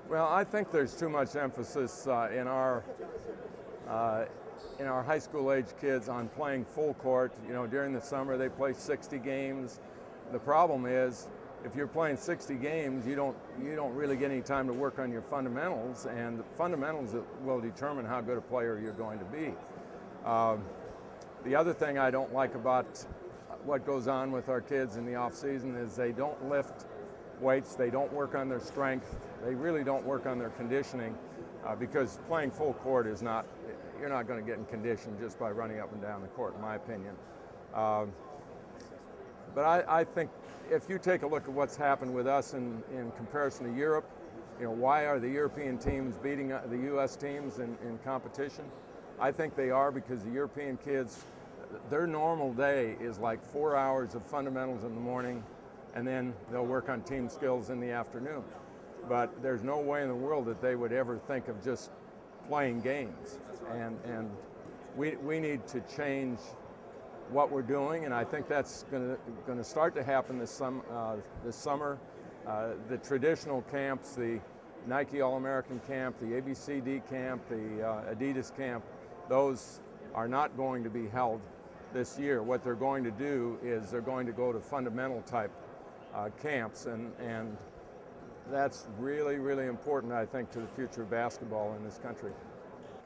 Well, I think there's too much emphasis in our high school age kids on playing full court. You know, during the summer they play 60 games. The problem is, if you're playing 60 games, you don't really get any time to work on your fundamentals, and the fundamentals will determine how good a player you're going to be. The other thing I don't like about what goes on with our kids in the off season is they don't lift weights, they don't work on their strength, they really don't work on their conditioning, because playing full court is not, you're not going to get in condition just by running up and down the court, in my opinion. But I think if you take a look at what's happened with us in comparison to Europe, you know, why are the European teams beating the U.S. teams in competition? I think they are because the European kids, their normal day is like 4 hours of fundamentals in the morning, and then they'll work on team skills in the afternoon. But there's no way in the world that they would ever think of just playing games. And we need to change what we're doing, and I think that's going to start to happen this summer. The traditional camps, the Nike All-American Camp, the ABCD Camp, the Adidas Camp, those are not going to be held this year. What they're going to do is they're going to go to fundamental type camps, and that's really, really important, I think, to the future of basketball in this country.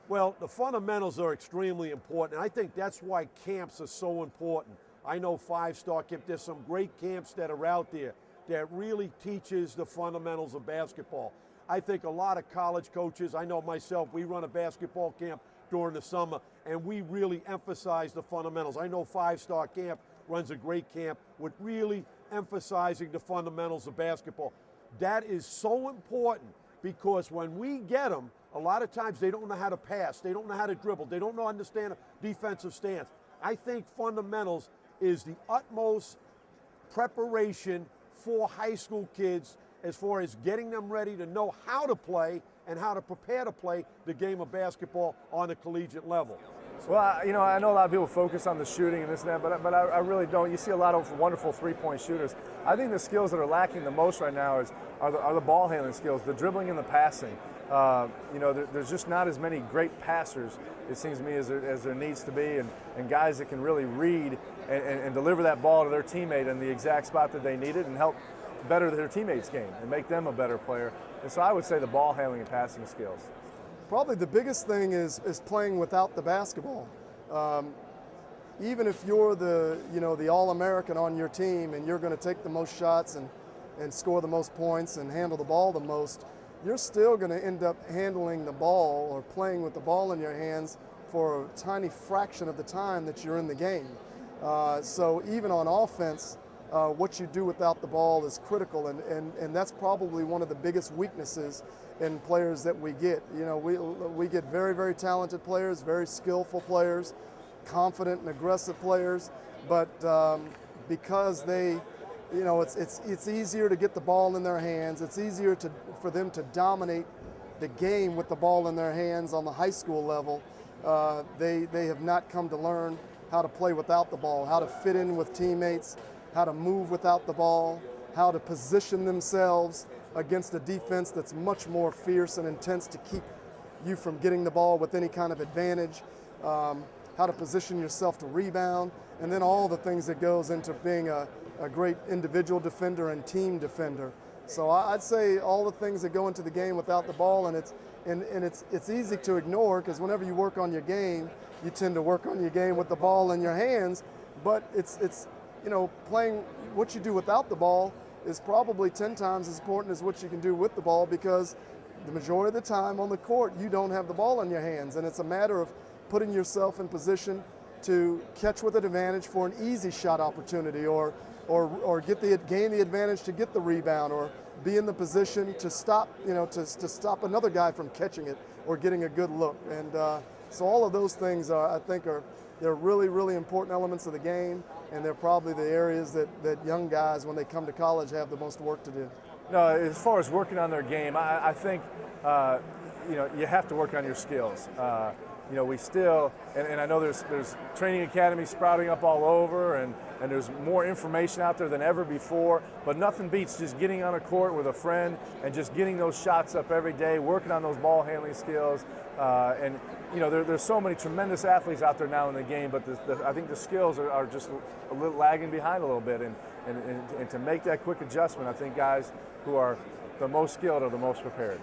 Well, the fundamentals are extremely important, and I think that's why camps are so important. I know five-star camp, there's some great camps that are out there that really teaches the fundamentals of basketball. I think a lot of college coaches, I know myself, we run a basketball camp during the summer, and we really emphasize the fundamentals. I know five-star camp runs a great camp with really emphasizing the fundamentals of basketball. That is so important because when we get them, a lot of times they don't know how to pass, they don't know how to dribble, they don't know how to understand a defensive stance. I think fundamentals is the utmost preparation for high school kids as far as getting them ready to know how to play and how to prepare to play the game of basketball on a collegiate level. Well, I know a lot of people focus on the shooting and this and that, but I really don't. You see a lot of wonderful three-point shooters. I think the skills that are lacking the most right now are the ball handling skills, the dribbling and the passing. There's just not as many great passers, it seems to me, as there needs to be, and guys that can really read and deliver that ball to their teammate in the exact spot that they need it and help better their teammates' game and make them a better player. And so I would say the ball handling and passing skills. Probably the biggest thing is playing without the basketball. Even if you're the All-American on your team and you're going to take the most shots and score the most points and handle the ball the most, you're still going to end up handling the ball or playing with the ball in your hands for a tiny fraction of the time that you're in the game. So even on offense, what you do without the ball is critical, and that's probably one of the biggest weaknesses in players that we get. You know, we get very, very talented players, very skillful players, confident and aggressive players, but because they, you know, it's easier to get the ball in their hands. It's easier for them to dominate the game with the ball in their hands on the high school level. They have not come to learn how to play without the ball, how to fit in with teammates, how to move without the ball, how to position themselves against a defense that's much more fierce and intense to keep you from getting the ball with any kind of advantage, how to position yourself to rebound, and then all the things that goes into being a great individual defender and team defender. So I'd say all the things that go into the game without the ball, and it's easy to ignore because whenever you work on your game, you tend to work on your game with the ball in your hands, but it's you know, playing what you do without the ball is probably 10 times as important as what you can do with the ball, because the majority of the time on the court you don't have the ball in your hands, and it's a matter of putting yourself in position to catch with an advantage for an easy shot opportunity, or gain the advantage to get the rebound, or be in the position to stop, you know, to stop another guy from catching it or getting a good look. And so all of those things I think they're really, really important elements of the game, and they're probably the areas that young guys, when they come to college, have the most work to do. No, as far as working on their game, I think you have to work on your skills. you know, we still, and I know there's training academies sprouting up all over, and there's more information out there than ever before, but nothing beats just getting on a court with a friend and just getting those shots up every day, working on those ball handling skills. And you know, there's so many tremendous athletes out there now in the game, but I think the skills are just a little lagging behind a little bit, and to make that quick adjustment, I think guys who are the most skilled are the most prepared.